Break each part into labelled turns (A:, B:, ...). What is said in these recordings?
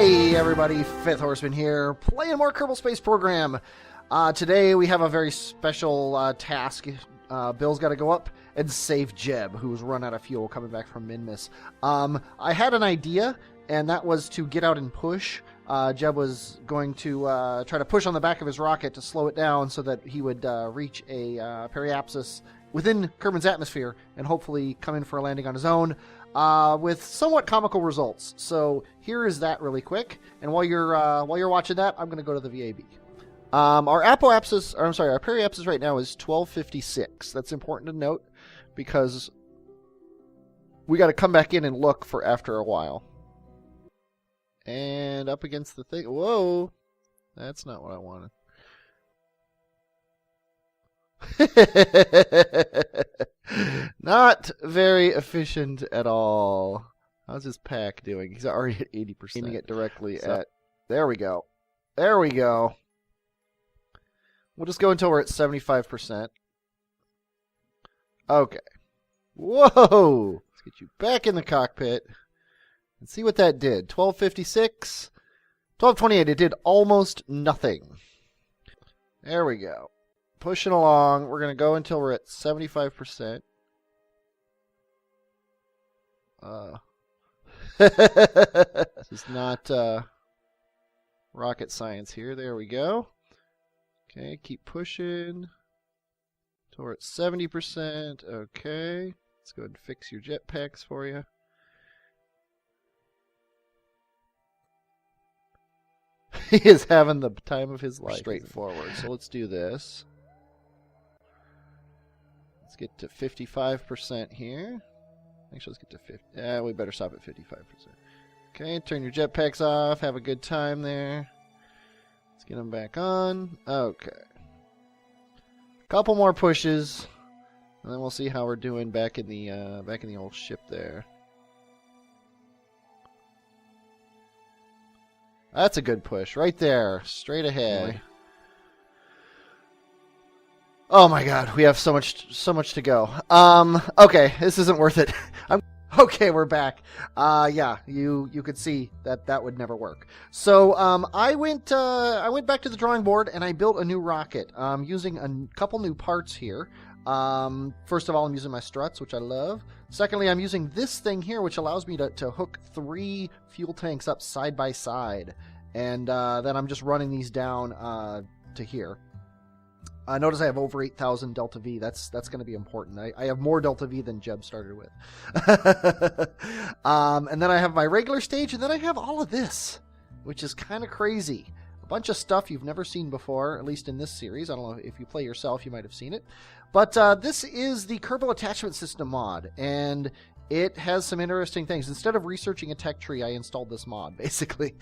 A: Hey everybody, Fifth Horseman here, playing more Kerbal Space Program. Today we have a very special task. Bill's got to go up and save Jeb, who's run out of fuel coming back from Minmus. I had an idea, and that was to get out and push. Jeb was going to try to push on the back of his rocket to slow it down so that he would reach a periapsis within Kerbin's atmosphere and hopefully come in for a landing on his own. With somewhat comical results. So here is that really quick. And while you're watching that, I'm going to go to the VAB. Our periapsis right now is 1256. That's important to note because we got to come back in and look for after a while. And up against the thing. Whoa, that's not what I wanted. Not very efficient at all. How's his pack doing? He's already at 80%. Aiming it directly at... There we go. There we go. We'll just go until we're at 75%. Okay. Whoa! Let's get you back in the cockpit and see what that did. 1256. 1228. It did almost nothing. There we go. Pushing along. We're going to go until we're at 75%. This is not rocket science here. There we go. Okay, keep pushing. Till we're at 70%. Okay. Let's go ahead and fix your jetpacks for you. He is having the time of his life. Straightforward. So let's do this. Let's get to 55% here. Actually, let's get to 50. Yeah, we better stop at 55%. Okay, turn your jetpacks off. Have a good time there. Let's get them back on. Okay. Couple more pushes, and then we'll see how we're doing back in the old ship there. That's a good push right there, straight ahead. Anyway. Oh my God, we have so much to go. Okay, this isn't worth it. Okay, we're back. Yeah, you could see that would never work. So I went back to the drawing board and I built a new rocket. Using a couple new parts here. First of all, I'm using my struts, which I love. Secondly, I'm using this thing here, which allows me to hook 3 fuel tanks up side by side, and then I'm just running these down to here. Notice I have over 8,000 Delta V. That's going to be important. I have more Delta V than Jeb started with. And then I have my regular stage, and then I have all of this, which is kind of crazy. A bunch of stuff you've never seen before, at least in this series. I don't know if you play yourself, you might have seen it. But this is the Kerbal Attachment System mod, and it has some interesting things. Instead of researching a tech tree, I installed this mod, basically.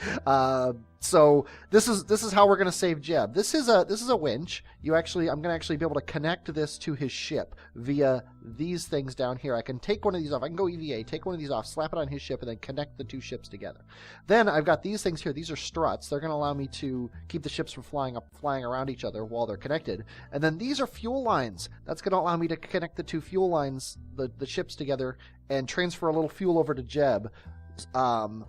A: So this is how we're going to save Jeb. This is a winch. I'm going to actually be able to connect this to his ship via these things down here. I can take one of these off. I can go EVA, take one of these off, slap it on his ship, and then connect the 2 ships together. Then I've got these things here. These are struts. They're going to allow me to keep the ships from flying around each other while they're connected. And then these are fuel lines. That's going to allow me to connect the 2 fuel lines, the ships together, and transfer a little fuel over to Jeb,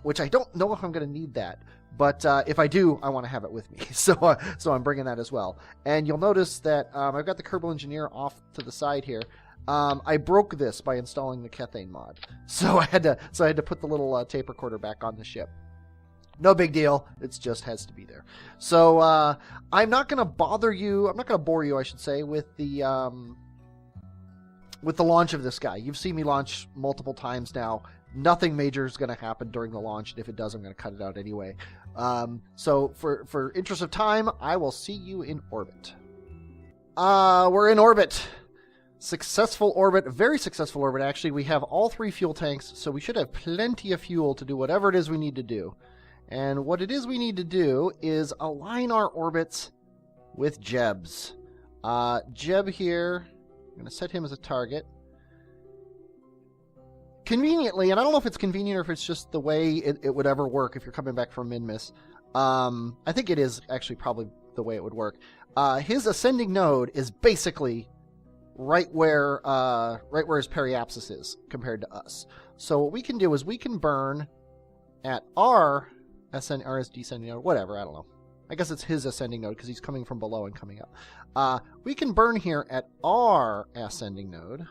A: which I don't know if I'm going to need that. But if I do, I want to have it with me. So I'm bringing that as well. And you'll notice that I've got the Kerbal Engineer off to the side here. I broke this by installing the Kethane mod. So I had to put the little tape recorder back on the ship. No big deal. It just has to be there. So I'm not going to bore you, I should say, with the launch of this guy. You've seen me launch multiple times now. Nothing major is going to happen during the launch, and if it does, I'm going to cut it out anyway. So for interest of time, I will see you in orbit. We're in orbit. Successful orbit, very successful orbit, actually. We have all 3 fuel tanks, so we should have plenty of fuel to do whatever it is we need to do. And what it is we need to do is align our orbits with Jeb's. Jeb here, I'm going to set him as a target. Conveniently, and I don't know if it's convenient or if it's just the way it would ever work if you're coming back from Minmus. I think it is actually probably the way it would work. His ascending node is basically right where his periapsis is compared to us. So what we can do is we can burn at our or his descending node, whatever, I don't know. I guess it's his ascending node because he's coming from below and coming up. We can burn here at our ascending node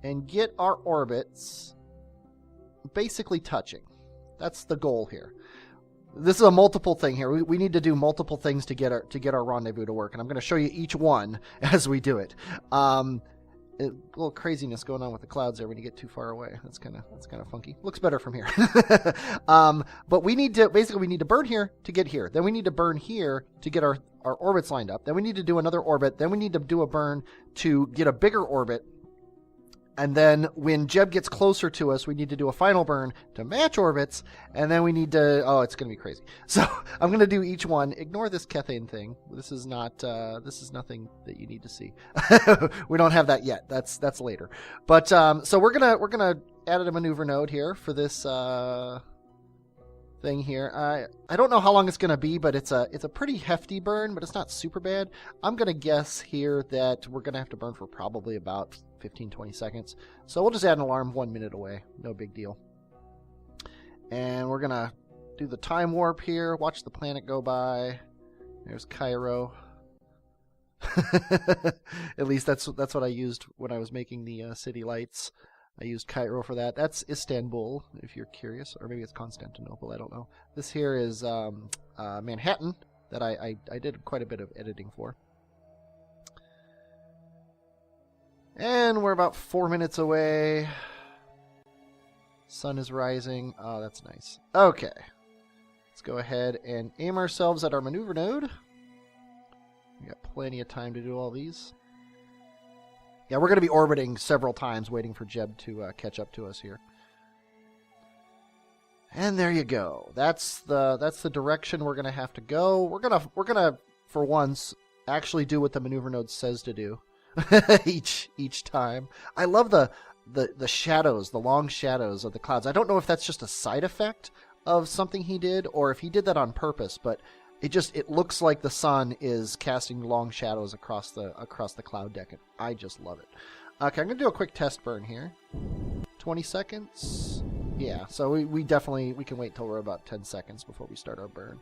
A: and get our orbits basically touching. That's the goal here. This is a multiple thing here. We need to do multiple things to get our rendezvous to work, and I'm going to show you each one as we do it. A little craziness going on with the clouds there when you get too far away. That's kind of funky. Looks better from here. But we need to burn here to get here. Then we need to burn here to get our orbits lined up. Then we need to do another orbit. Then we need to do a burn to get a bigger orbit. And then when Jeb gets closer to us, we need to do a final burn to match orbits. And then we need to... Oh, it's going to be crazy. So I'm going to do each one. Ignore this Kethane thing. This is not... this is nothing that you need to see. We don't have that yet. That's later. But so we're gonna add a maneuver node here for this thing here. I don't know how long it's going to be, but it's a pretty hefty burn, but it's not super bad. I'm going to guess here that we're going to have to burn for probably about 15-20 seconds. So we'll just add an alarm 1 minute away. No big deal. And we're going to do the time warp here. Watch the planet go by. There's Cairo. At least that's what I used when I was making the city lights. I used Cairo for that. That's Istanbul, if you're curious. Or maybe it's Constantinople, I don't know. This here is Manhattan, that I did quite a bit of editing for. And we're about 4 minutes away. Sun is rising. Oh, that's nice. Okay. Let's go ahead and aim ourselves at our maneuver node. We got plenty of time to do all these. Yeah, we're going to be orbiting several times, waiting for Jeb to catch up to us here. And there you go. That's the direction we're going to have to go. We're gonna for once actually do what the maneuver node says to do each time. I love the shadows, the long shadows of the clouds. I don't know if that's just a side effect of something he did or if he did that on purpose, but it looks like the sun is casting long shadows across the cloud deck, and I just love it. Okay, I'm gonna do a quick test burn here. 20 seconds. Yeah, so we can wait till we're about 10 seconds before we start our burn.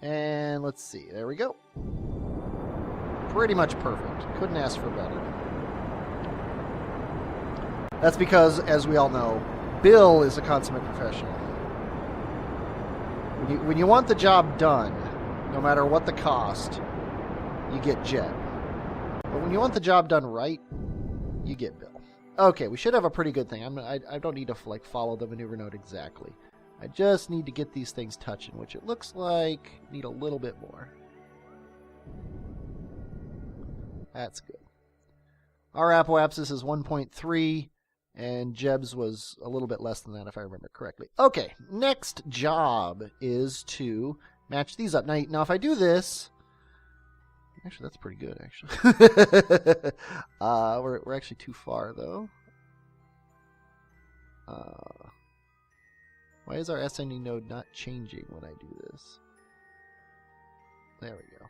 A: And let's see. There we go. Pretty much perfect. Couldn't ask for better. That's because, as we all know, Bill is a consummate professional. When you want the job done, no matter what the cost, you get Jeb. But when you want the job done right, you get Bill. Okay, we should have a pretty good thing. I don't need to follow the maneuver node exactly. I just need to get these things touching, which it looks like need a little bit more. That's good. Our apoapsis is 1.3, and Jeb's was a little bit less than that, if I remember correctly. Okay, next job is to match these up. Now if I do this... Actually, that's pretty good, actually. We're actually too far, though. Why is our ascending node not changing when I do this? There we go.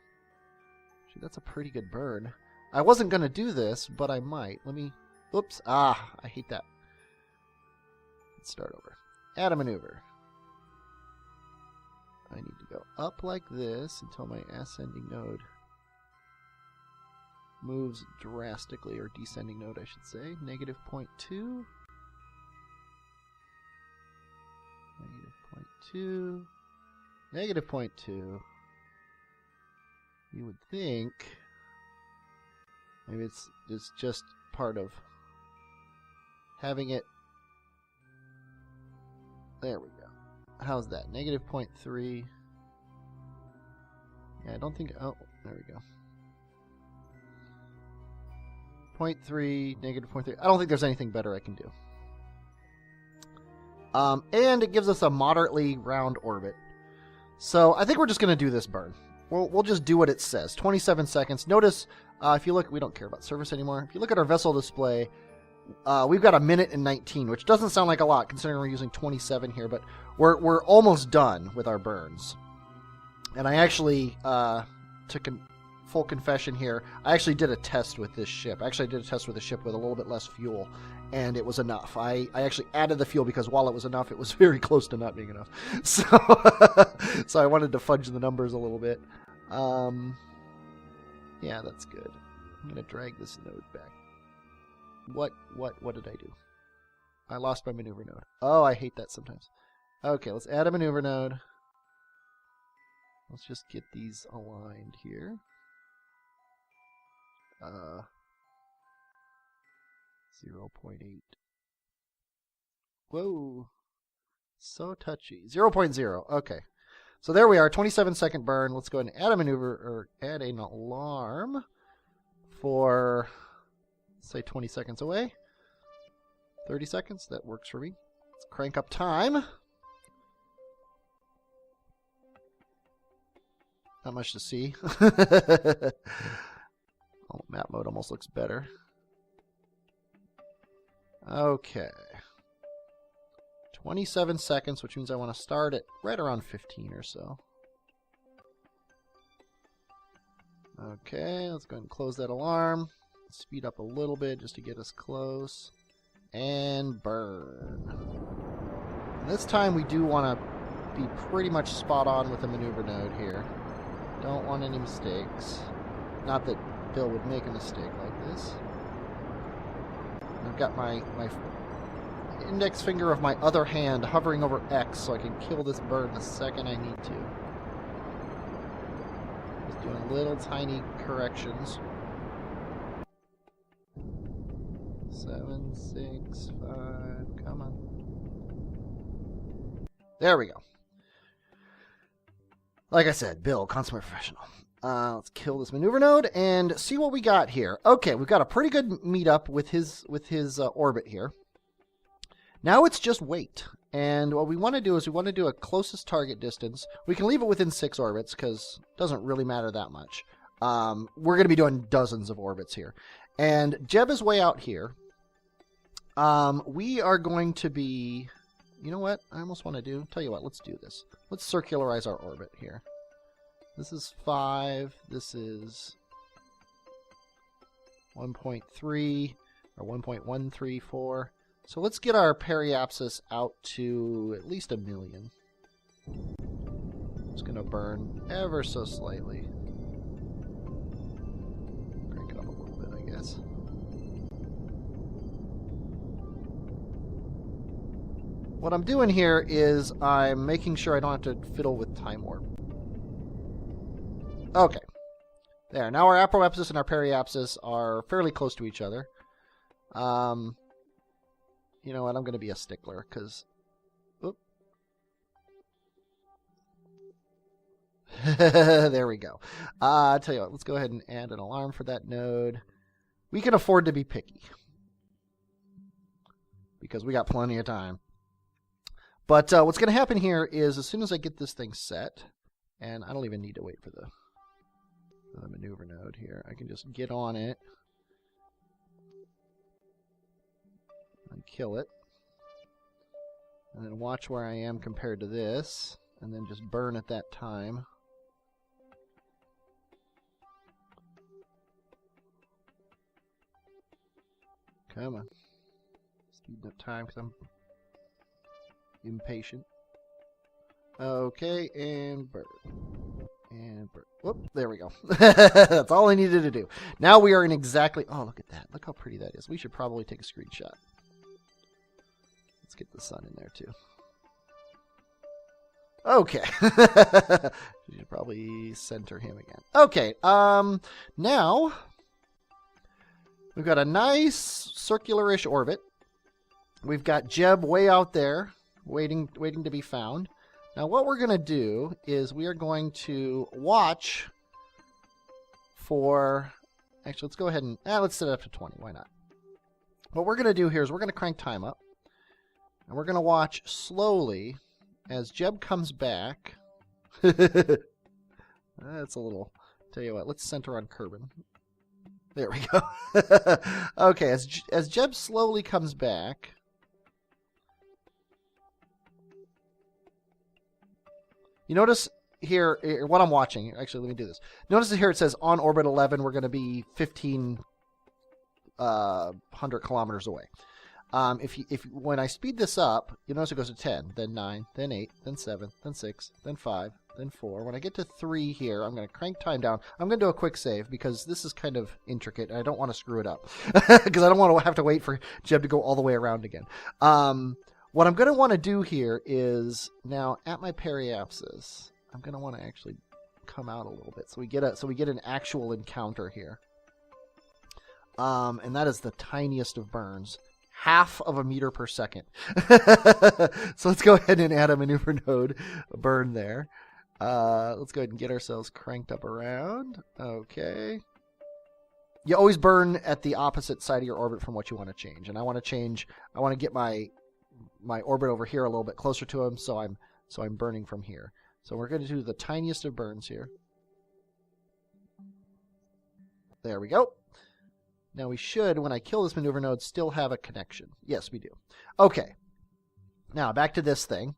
A: Actually, that's a pretty good burn. I wasn't going to do this, but I might. Let me... Oops. I hate that. Let's start over. Add a maneuver. I need to go up like this until my ascending node moves drastically, or descending node, I should say. Negative 0.2. Negative 0.2. Negative 0.2. You would think... Maybe it's just part of having it. There we go. How's that? Negative 0.3. Yeah, I don't think... Oh, there we go. 0.3, negative 0.3. I don't think there's anything better I can do. And it gives us a moderately round orbit. So I think we're just going to do this burn. We'll just do what it says. 27 seconds. Notice, if you look, we don't care about service anymore. If you look at our vessel display, we've got 1 minute and 19, which doesn't sound like a lot considering we're using 27 here, but we're almost done with our burns. And I actually, full confession here. I actually did a test with this ship. Actually, I did a test with a ship with a little bit less fuel, and it was enough. I actually added the fuel because while it was enough, it was very close to not being enough. So, so I wanted to fudge the numbers a little bit. Yeah, that's good. I'm going to drag this node back. What did I do? I lost my maneuver node. Oh, I hate that sometimes. Okay, let's add a maneuver node. Let's just get these aligned here. 0.8. Whoa. So touchy. 0.0. Okay. So there we are. 27-second burn. Let's go ahead and add a maneuver, or add an alarm for, say, 20 seconds away. 30 seconds. That works for me. Let's crank up time. Not much to see. Oh, map mode almost looks better. Okay. 27 seconds, which means I want to start at right around 15 or so. Okay, let's go ahead and close that alarm. Speed up a little bit just to get us close. And burn. And this time we do want to be pretty much spot on with the maneuver node here. Don't want any mistakes. Not that Bill would make a mistake like this. I've got my index finger of my other hand hovering over X so I can kill this bird the second I need to. Just doing little tiny corrections. 7, 6, 5, come on. There we go. Like I said, Bill, consummate professional. Let's kill this maneuver node and see what we got here. Okay, we've got a pretty good meetup with his orbit here. Now it's just wait. And what we want to do is we want to do a closest target distance. We can leave it within 6 orbits because it doesn't really matter that much. We're going to be doing dozens of orbits here. And Jeb is way out here. We are going to be... You know what I almost want to do? Tell you what, let's do this. Let's circularize our orbit here. This is 5. This is 1.3 or 1.134. So let's get our periapsis out to at least 1 million. It's going to burn ever so slightly. Crank it up a little bit, I guess. What I'm doing here is I'm making sure I don't have to fiddle with time warp. Okay. There. Now our apoapsis and our periapsis are fairly close to each other. You know what? I'm going to be a stickler because... There we go. I'll tell you what. Let's go ahead and add an alarm for that node. We can afford to be picky because we got plenty of time. But what's going to happen here is as soon as I get this thing set, and I don't even need to wait for the maneuver node here, I can just get on it and kill it. And then watch where I am compared to this, and then just burn at that time. Come on. Speeding up time because I'm impatient. Okay, and burn. And burn. Whoop, there we go. That's all I needed to do. Now we are in exactly... Oh, look at that. Look how pretty that is. We should probably take a screenshot. Let's get the sun in there, too. Okay. We should probably center him again. Okay, now... We've got a nice circular-ish orbit. We've got Jeb way out there. Waiting to be found. Now what we're going to do is we are going to watch for... Actually, let's go ahead and... let's set it up to 20. Why not? What we're going to do here is we're going to crank time up. And we're going to watch slowly as Jeb comes back. That's a little... Tell you what, let's center on Kerbal. There we go. Okay, as Jeb slowly comes back... You notice here, what I'm watching, actually, let me do this. Notice here it says on orbit 11, we're going to be 1,500 kilometers away. When I speed this up, you notice it goes to 10, then 9, then 8, then 7, then 6, then 5, then 4. When I get to 3 here, I'm going to crank time down. I'm going to do a quick save because this is kind of intricate, and I don't want to screw it up because I don't want to have to wait for Jeb to go all the way around again. What I'm going to want to do here is now at my periapsis, I'm going to want to actually come out a little bit so we get an actual encounter here. And that is the tiniest of burns. 0.5 meters per second. So let's go ahead and add a maneuver node burn there. Let's go ahead and get ourselves cranked up around. Okay. You always burn at the opposite side of your orbit from what you want to change. And I want to get my orbit over here a little bit closer to him, so I'm burning from here. So we're going to do the tiniest of burns here. There we go. Now we should, when I kill this maneuver node, still have a connection. Yes, we do. Okay. Now back to this thing.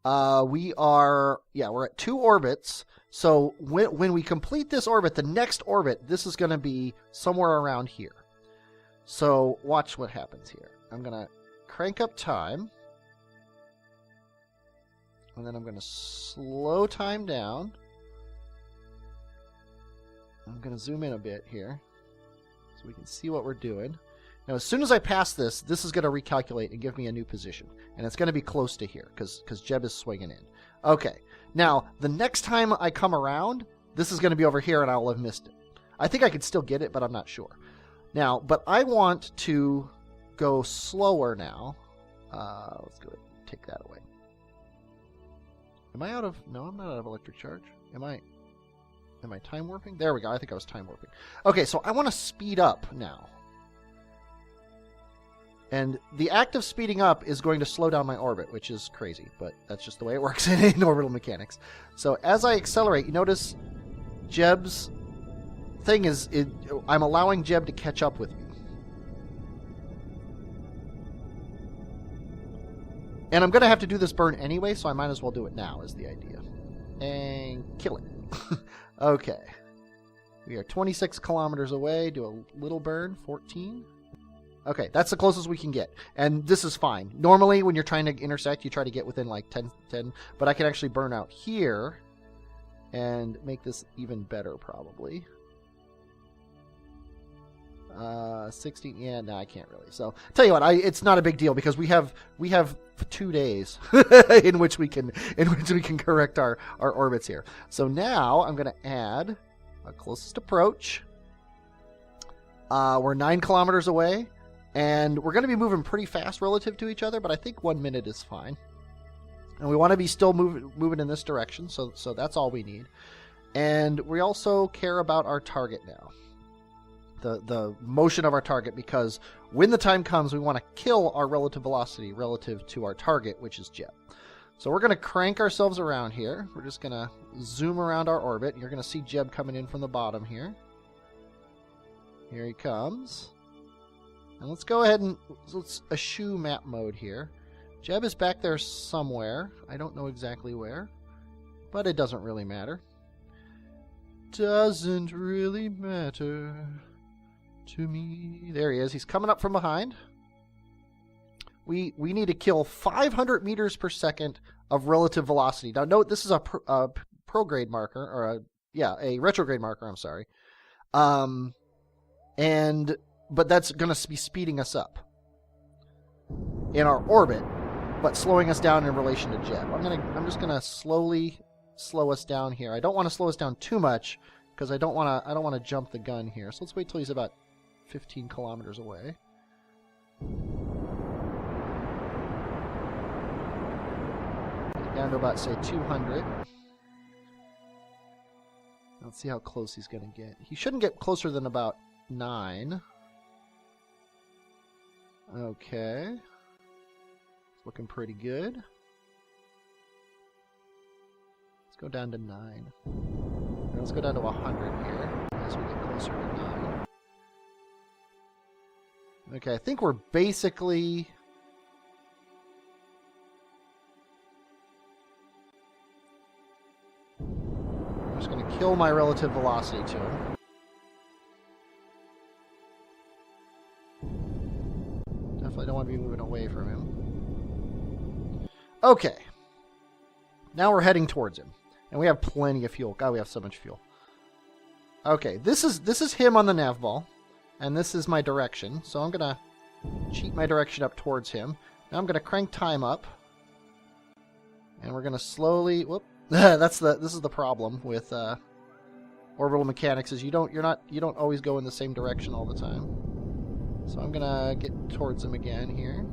A: We're at 2 orbits. So when we complete this orbit, the next orbit, this is going to be somewhere around here. So watch what happens here. I'm going to crank up time. And then I'm going to slow time down. I'm going to zoom in a bit here so we can see what we're doing. Now, as soon as I pass this, this is going to recalculate and give me a new position. And it's going to be close to here because Jeb is swinging in. Okay. Now, the next time I come around, this is going to be over here and I'll have missed it. I think I could still get it, but I'm not sure. Now, but I want to go slower now. Let's go ahead and take that away. Am I out of... No, I'm not out of electric charge. Am I time warping? There we go. I think I was time warping. Okay, so I want to speed up now. And the act of speeding up is going to slow down my orbit, which is crazy, but that's just the way it works in orbital mechanics. So as I accelerate, you notice Jeb's thing is... I'm allowing Jeb to catch up with me. And I'm going to have to do this burn anyway, so I might as well do it now, is the idea. And kill it. Okay. We are 26 kilometers away. Do a little burn. 14. Okay, that's the closest we can get. And this is fine. Normally, when you're trying to intersect, you try to get within like 10. But I can actually burn out here and make this even better, probably. 16. Yeah, no, I can't really. So, tell you what, it's not a big deal because we have 2 days in which we can correct our orbits here. So now I'm going to add a closest approach. We're 9 kilometers away, and we're going to be moving pretty fast relative to each other, but I think 1 minute is fine. And we want to be still moving in this direction, so that's all we need. And we also care about our target now. The motion of our target, because when the time comes, we want to kill our relative velocity relative to our target, which is Jeb. So we're going to crank ourselves around here. We're just going to zoom around our orbit. You're going to see Jeb coming in from the bottom here. Here he comes. And let's go ahead and let's eschew map mode here. Jeb is back there somewhere. I don't know exactly where, but it doesn't really matter. Doesn't really matter to me. There he is. He's coming up from behind. We need to kill 500 meters per second of relative velocity. Now, note this is a prograde marker, or a retrograde marker. I'm sorry. But that's going to be speeding us up in our orbit, but slowing us down in relation to Jeb. I'm just gonna slowly slow us down here. I don't want to slow us down too much because I don't want to jump the gun here. So let's wait till he's about 15 kilometers away. Down to about, say, 200. Let's see how close he's going to get. He shouldn't get closer than about 9. Okay. It's looking pretty good. Let's go down to 9. And let's go down to 100 here as we get closer to 9. Okay, I think we're basically... kill my relative velocity to him. Definitely don't want to be moving away from him. Okay. Now we're heading towards him. And we have plenty of fuel. God, we have so much fuel. Okay, this is him on the nav ball. And this is my direction. So I'm going to cheat my direction up towards him. Now I'm going to crank time up. And we're going to slowly... Whoop. This is the problem with orbital mechanics, is you don't always go in the same direction all the time. So I'm going to get towards him again here.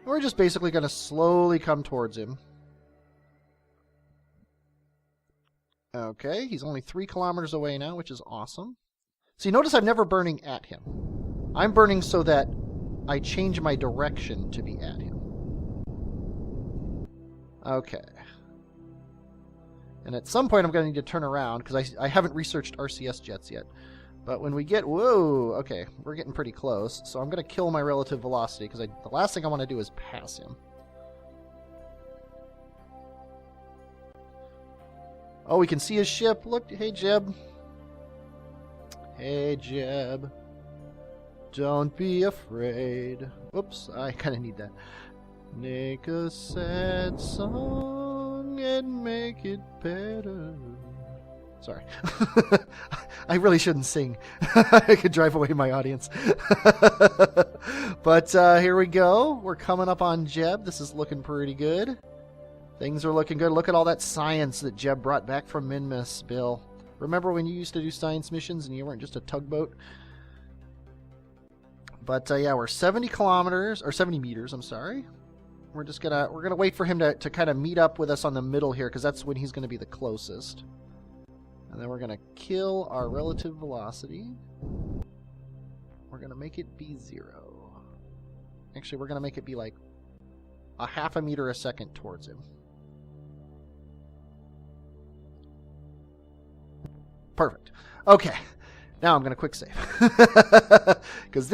A: We're just basically going to slowly come towards him. Okay, he's only 3 kilometers away now, which is awesome. See, notice I'm never burning at him. I'm burning so that I change my direction to be at him. Okay. And at some point I'm going to need to turn around, because I haven't researched RCS jets yet. But when we get... Whoa! Okay, we're getting pretty close. So I'm going to kill my relative velocity, because the last thing I want to do is pass him. Oh, we can see his ship. Look, hey, Jeb. Hey, Jeb. Don't be afraid. Whoops, I kind of need that. Make a sad song and make it better. Sorry. I really shouldn't sing. I could drive away my audience. But here we go. We're coming up on Jeb. This is looking pretty good. Things are looking good. Look at all that science that Jeb brought back from Minmus, Bill. Remember when you used to do science missions and you weren't just a tugboat? But yeah, we're 70 kilometers, or 70 meters, I'm sorry. We're gonna wait for him to kind of meet up with us on the middle here, because that's when he's gonna be the closest. And then we're gonna kill our relative velocity. We're gonna make it be 0. Actually, we're gonna make it be like a half a meter a second towards him. Perfect. Okay. Now I'm going to quick save. Because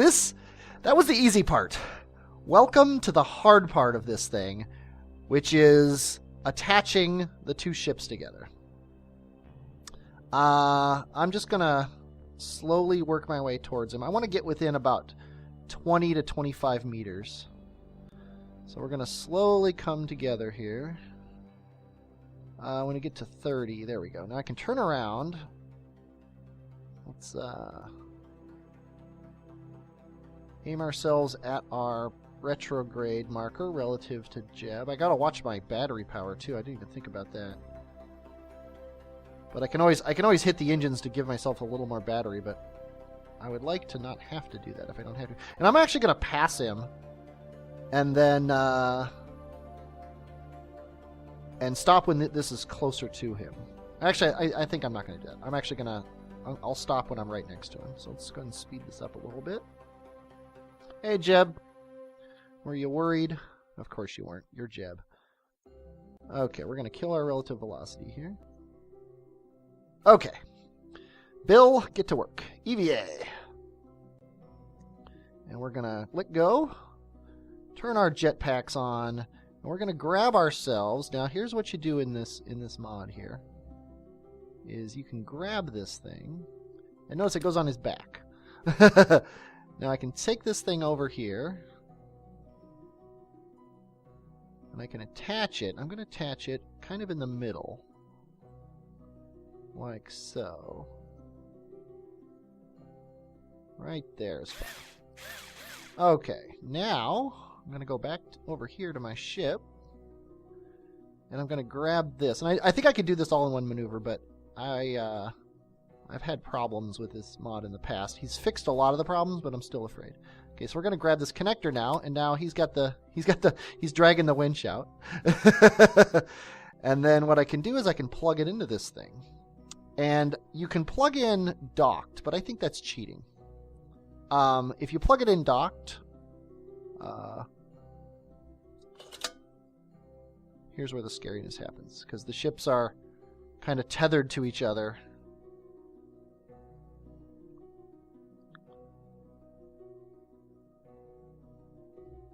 A: that was the easy part. Welcome to the hard part of this thing, which is attaching the 2 ships together. I'm just going to slowly work my way towards him. I want to get within about 20 to 25 meters. So we're going to slowly come together here. When we get to 30, there we go. Now I can turn around. Let's aim ourselves at our retrograde marker relative to Jeb. I gotta watch my battery power too. I didn't even think about that. But I can always hit the engines to give myself a little more battery. But I would like to not have to do that if I don't have to. And I'm actually gonna pass him, and then and stop when this is closer to him. Actually, I think I'm not gonna do that. I'm actually gonna. I'll stop when I'm right next to him. So let's go ahead and speed this up a little bit. Hey, Jeb. Were you worried? Of course you weren't. You're Jeb. Okay, we're going to kill our relative velocity here. Okay. Bill, get to work. EVA. And we're going to let go. Turn our jetpacks on. And we're going to grab ourselves. Now, here's what you do in this mod here. Is you can grab this thing, and notice it goes on his back. Now I can take this thing over here, and I can attach it. I'm going to attach it kind of in the middle, like so. Right there is fine. Okay, now I'm going to go back over here to my ship, and I'm going to grab this. And I think I could do this all in one maneuver, but I've had problems with this mod in the past. He's fixed a lot of the problems, but I'm still afraid. Okay, so we're gonna grab this connector now, and now he's dragging the winch out. And then what I can do is I can plug it into this thing. And you can plug in docked, but I think that's cheating. If you plug it in docked, here's where the scariness happens, because the ships are kind of tethered to each other.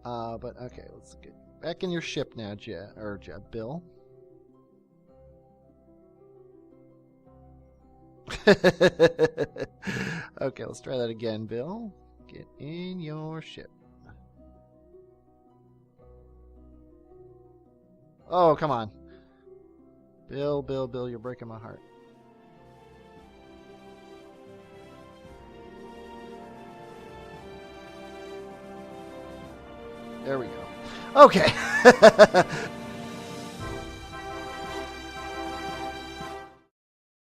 A: But okay, let's get back in your ship now, Bill. Okay, let's try that again, Bill. Get in your ship. Oh, come on. Bill, you're breaking my heart. There we go. Okay.